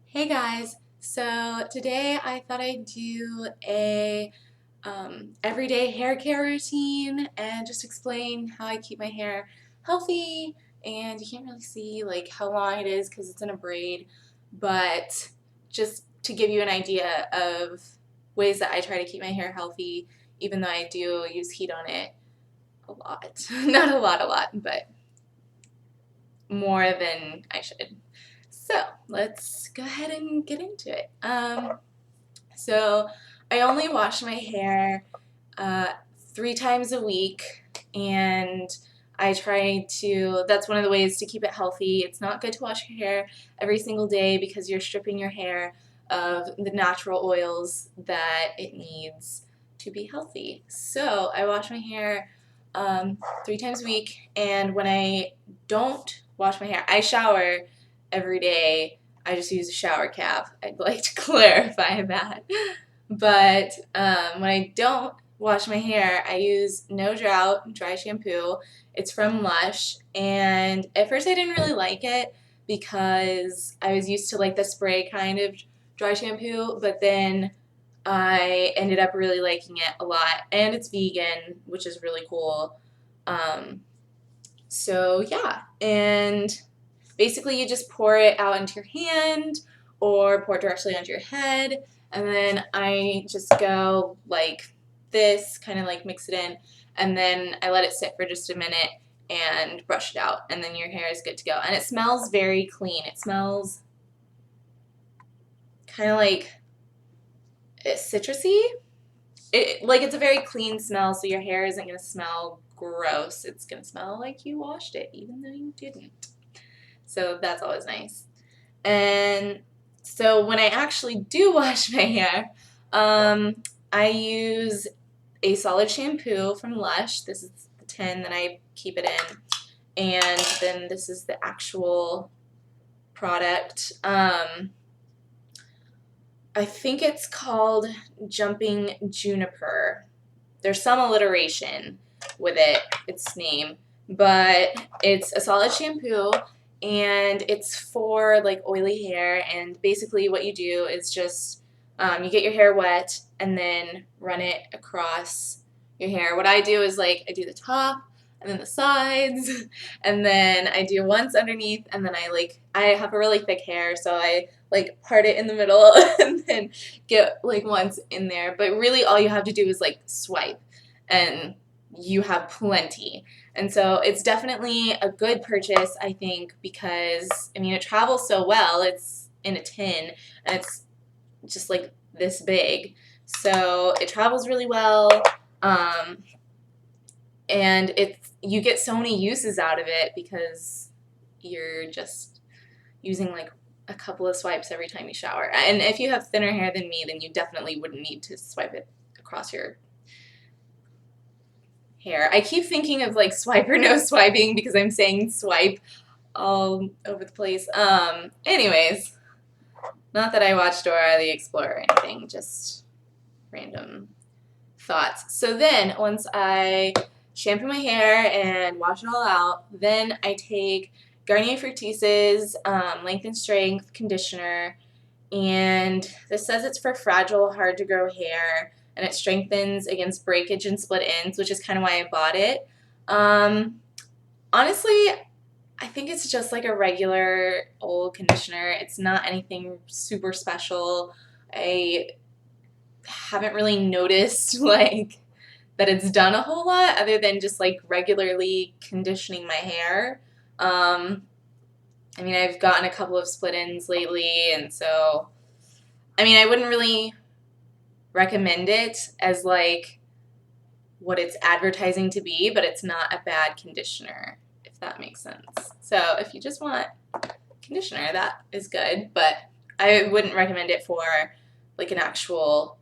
Hey guys, so today I thought I'd do a everyday hair care routine and just explain how I keep my hair healthy. And you can't really see like how long it is because it's in a braid, but just to give you an idea of ways that I try to keep my hair healthy, even though I do use heat on it a lot. Not a lot, but more than I should. So let's go ahead and get into it. So I only wash my hair uh, 3 times a week, and I try to, that's one of the ways to keep it healthy. It's not good to wash your hair every single day because you're stripping your hair of the natural oils that it needs to be healthy. So I wash my hair 3 times a week, and when I don't wash my hair, I shower every day. I just use a shower cap. I'd like to clarify that. But when I don't wash my hair, I use No Drought dry shampoo. It's from Lush, and at first I didn't really like it because I was used to like the spray kind of dry shampoo, but then I ended up really liking it a lot, and it's vegan, which is really cool. Um, so yeah, and basically you just pour it out into your hand or pour it directly onto your head, and then I just go like this, kind of like mix it in, and then I let it sit for just a minute and brush it out, and then your hair is good to go. And it smells very clean. It smells kind of like citrusy. It's a very clean smell, so your hair isn't going to smell gross. It's going to smell like you washed it, even though you didn't. So that's always nice. And so when I actually do wash my hair, I use a solid shampoo from Lush. This is the tin that I keep it in. And then this is the actual product. I think it's called Jumping Juniper. There's some alliteration with its name, but it's a solid shampoo, and it's for like oily hair. And basically what you do is just you get your hair wet and then run it across your hair. What I do is like I do the top and then the sides, and then I do once underneath, and then I have a really thick hair, so I like part it in the middle and then get like once in there. But really all you have to do is like swipe, and you have plenty. And so it's definitely a good purchase, I think, because I mean it travels so well. It's in a tin, and it's just like this big, so it travels really well. Um, and you get so many uses out of it because you're just using like a couple of swipes every time you shower. And if you have thinner hair than me, then you definitely wouldn't need to swipe it across your hair. I keep thinking of like swipe or no swiping because I'm saying swipe all over the place. Anyways, not that I watched Dora the Explorer or anything, just random thoughts. So then once I shampoo my hair and wash it all out, then I take Garnier Fructis's Length and Strength conditioner, and this says it's for fragile, hard to grow hair, and it strengthens against breakage and split ends, which is kind of why I bought it. Honestly, I think it's just like a regular old conditioner. It's not anything super special. I haven't really noticed like that it's done a whole lot other than just like regularly conditioning my hair. I mean, I've gotten a couple of split ends lately, and so I mean, I wouldn't really recommend it as like what it's advertising to be, but it's not a bad conditioner, if that makes sense. So if you just want conditioner, that is good, but I wouldn't recommend it for like an actual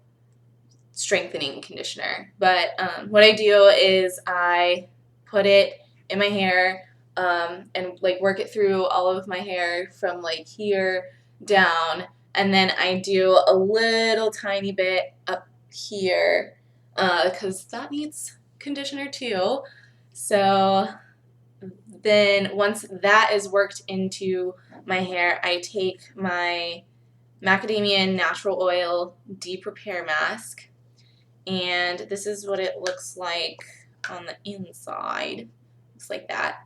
strengthening conditioner. But what I do is I put it in my hair and like work it through all of my hair from like here down, and then I do a little tiny bit up here because that needs conditioner too. So then once that is worked into my hair, I take my Macadamia Natural Oil Deep Repair Mask. And this is what it looks like on the inside. Looks like that.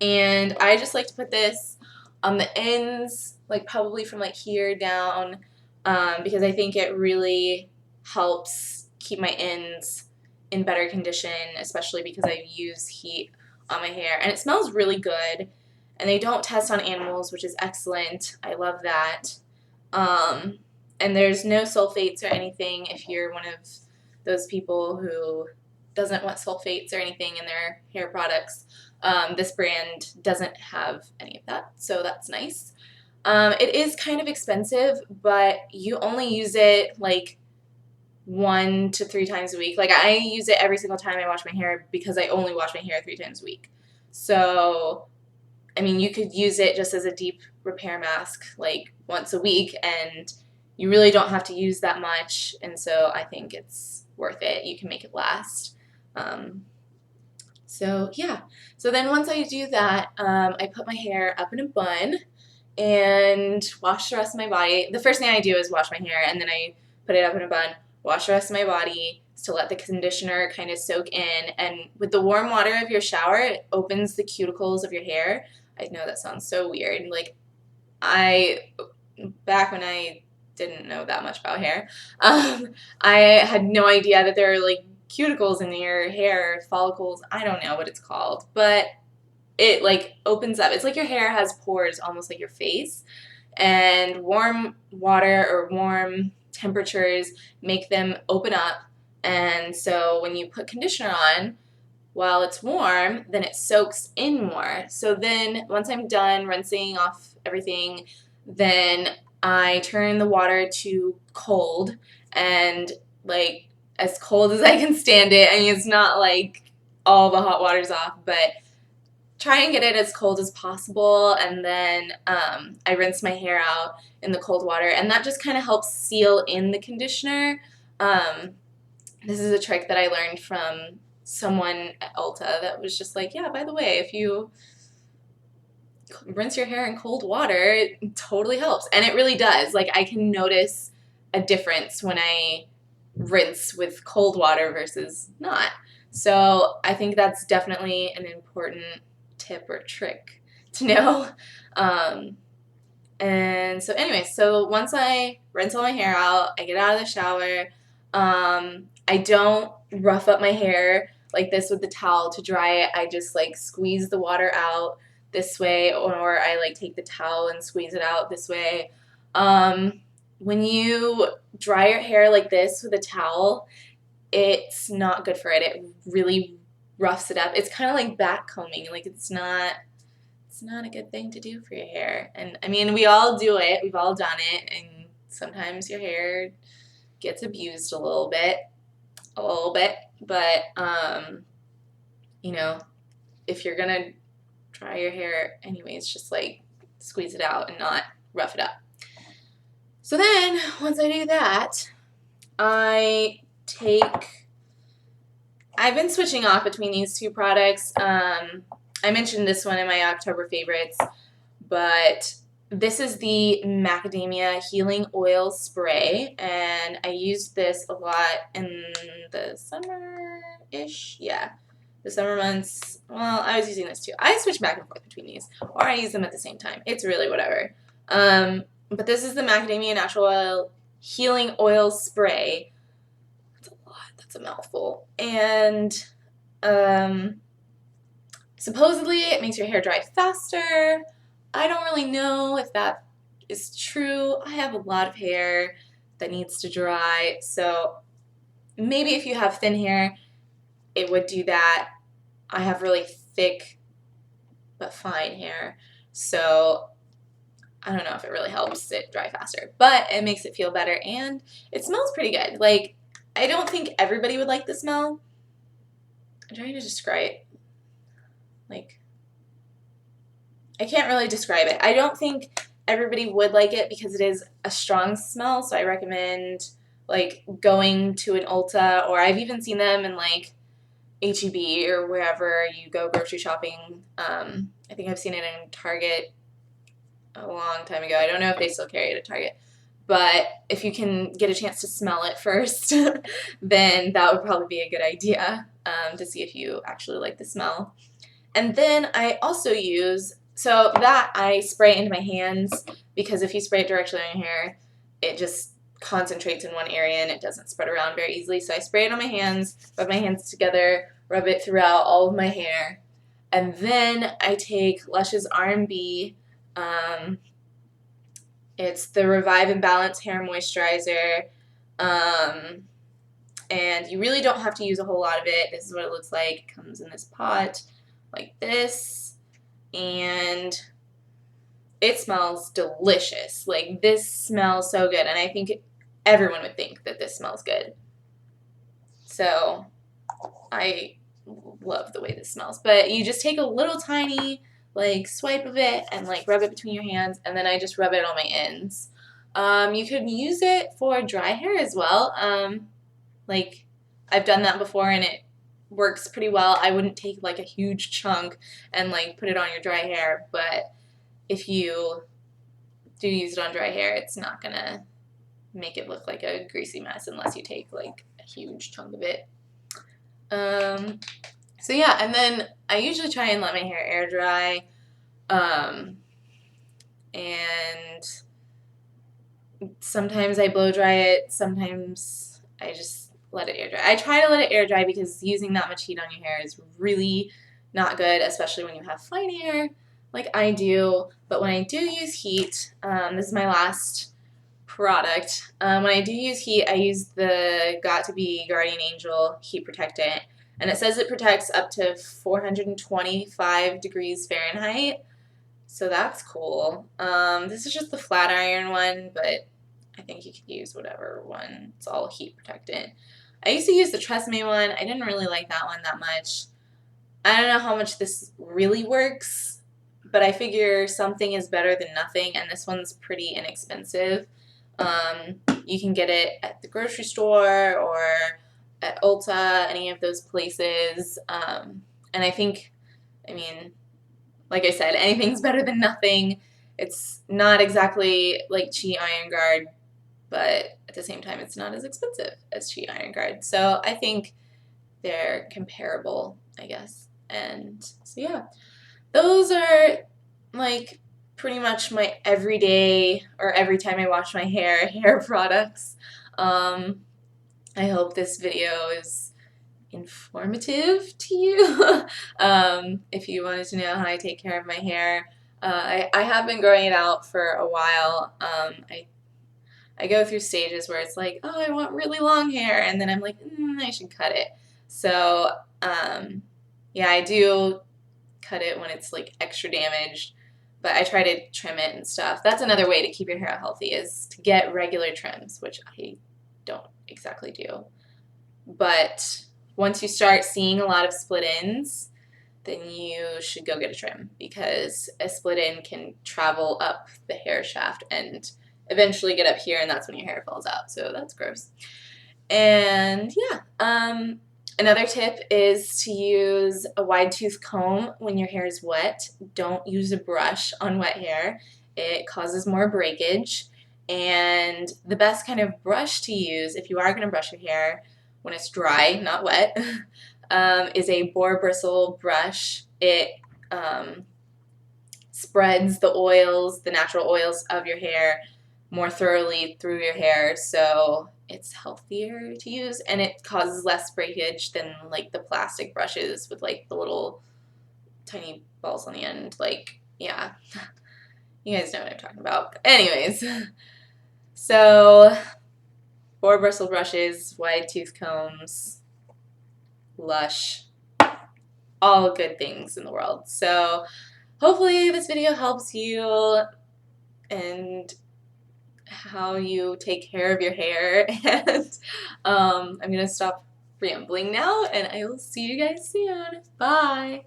And I just like to put this on the ends, like probably from like here down, because I think it really helps keep my ends in better condition, especially because I use heat on my hair. And it smells really good. And they don't test on animals, which is excellent. I love that. Um, and there's no sulfates or anything if you're one of those people who doesn't want sulfates or anything in their hair products. This brand doesn't have any of that, so that's nice. It is kind of expensive, but you only use it like 1 to 3 times a week. Like I use it every single time I wash my hair because I only wash my hair 3 times a week. So, I mean, you could use it just as a deep repair mask like once a week, and you really don't have to use that much, and so I think it's worth it. You can make it last. Um, so yeah, so then once I do that, I put my hair up in a bun and wash the rest of my body. The first thing I do is wash my hair, and then I put it up in a bun, wash the rest of my body to let the conditioner kind of soak in. And with the warm water of your shower, it opens the cuticles of your hair. I know that sounds so weird. Like back when I didn't know that much about hair, I had no idea that there are like cuticles in your hair, follicles. I don't know what it's called, but it like opens up. It's like your hair has pores, almost like your face, and warm water or warm temperatures make them open up. And so when you put conditioner on while it's warm, then it soaks in more. So then once I'm done rinsing off everything, then I turn the water to cold, and like as cold as I can stand it. I mean, it's not like all the hot water's off, but try and get it as cold as possible. And then I rinse my hair out in the cold water, and that just kind of helps seal in the conditioner. Um, this is a trick that I learned from someone at Ulta that was just like, yeah, by the way, if you rinse your hair in cold water, it totally helps. And it really does. Like, I can notice a difference when I rinse with cold water versus not. So I think that's definitely an important tip or trick to know. Um, and so anyway, so once I rinse all my hair out, I get out of the shower. I don't rough up my hair like this with the towel to dry it. I just like squeeze the water out this way, or I like take the towel and squeeze it out this way. When you dry your hair like this with a towel, it's not good for it. It really roughs it up. It's kind of like back combing. Like it's not a good thing to do for your hair. And I mean, we all do it. We've all done it. And sometimes your hair gets abused a little bit. But, you know, if you're going to dry your hair anyways, just like squeeze it out and not rough it up. So then, once I do that, I've been switching off between these two products. I mentioned this one in my October favorites, but this is the Macadamia Healing Oil Spray, and I used this a lot in the summer-ish. Yeah, the summer months. Well, I was using this too. I switch back and forth between these, or I use them at the same time. It's really whatever. But this is the Macadamia Natural Oil Healing Oil Spray. That's a lot. That's a mouthful. And supposedly it makes your hair dry faster. I don't really know if that is true. I have a lot of hair that needs to dry, so maybe if you have thin hair, it would do that. I have really thick but fine hair, so I don't know if it really helps it dry faster, but it makes it feel better, and it smells pretty good. Like, I don't think everybody would like the smell. I'm trying to describe it. Like, I can't really describe it. I don't think everybody would like it because it is a strong smell, so I recommend like going to an Ulta, or I've even seen them in like H-E-B or wherever you go grocery shopping. I think I've seen it in Target a long time ago. I don't know if they still carry it at Target. But if you can get a chance to smell it first, then that would probably be a good idea to see if you actually like the smell. And then I also use, so that I spray into my hands, because if you spray it directly on your hair, it just concentrates in one area and it doesn't spread around very easily. So I spray it on my hands, rub my hands together, rub it throughout all of my hair. And then I take Lush's R&B. It's the Revive and Balance Hair Moisturizer. And you really don't have to use a whole lot of it. This is what it looks like. It comes in this pot like this. And it smells delicious. Like, this smells so good. And I think everyone would think that this smells good. So I love the way this smells. But you just take a little tiny like swipe of it and like rub it between your hands, and then I just rub it on my ends. You could use it for dry hair as well. Like, I've done that before and it works pretty well. I wouldn't take like a huge chunk and like put it on your dry hair, but if you do use it on dry hair, it's not gonna make it look like a greasy mess unless you take like a huge chunk of it. So yeah, and then I usually try and let my hair air dry, and sometimes I blow dry it, sometimes I just let it air dry. I try to let it air dry because using that much heat on your hair is really not good, especially when you have fine hair like I do. But when I do use heat, this is my last product. When I do use heat, I use the Got2b Guardian Angel Heat Protectant. And it says it protects up to 425 degrees Fahrenheit. So that's cool. This is just the flat iron one, but I think you could use whatever one. It's all heat protectant. I used to use the Tresemme one. I didn't really like that one that much. I don't know how much this really works, but I figure something is better than nothing, and this one's pretty inexpensive. You can get it at the grocery store or at Ulta, any of those places. And I think, I mean, like I said, anything's better than nothing. It's not exactly like Chi Iron Guard, but at the same time, it's not as expensive as Chi Iron Guard. So I think they're comparable, I guess. And so yeah, those are like pretty much my everyday or every time I wash my hair products. I hope this video is informative to you. If you wanted to know how I take care of my hair, I have been growing it out for a while. I go through stages where it's like, oh, I want really long hair, and then I'm like, I should cut it. So yeah, I do cut it when it's like extra damaged, but I try to trim it and stuff. That's another way to keep your hair healthy, is to get regular trims, which I don't exactly do. But once you start seeing a lot of split ends, then you should go get a trim, because a split end can travel up the hair shaft and eventually get up here, and that's when your hair falls out. So that's gross. And yeah, another tip is to use a wide tooth comb when your hair is wet. Don't use a brush on wet hair. It causes more breakage. And the best kind of brush to use if you are going to brush your hair when it's dry, not wet, is a boar bristle brush. It spreads the oils, the natural oils of your hair more thoroughly through your hair, so it's healthier to use, and it causes less breakage than like the plastic brushes with like the little tiny balls on the end. Like, yeah, you guys know what I'm talking about. But anyways, so boar bristle brushes, wide tooth combs, Lush, all good things in the world. So hopefully this video helps you and how you take care of your hair. And I'm gonna stop rambling now, and I will see you guys soon. Bye.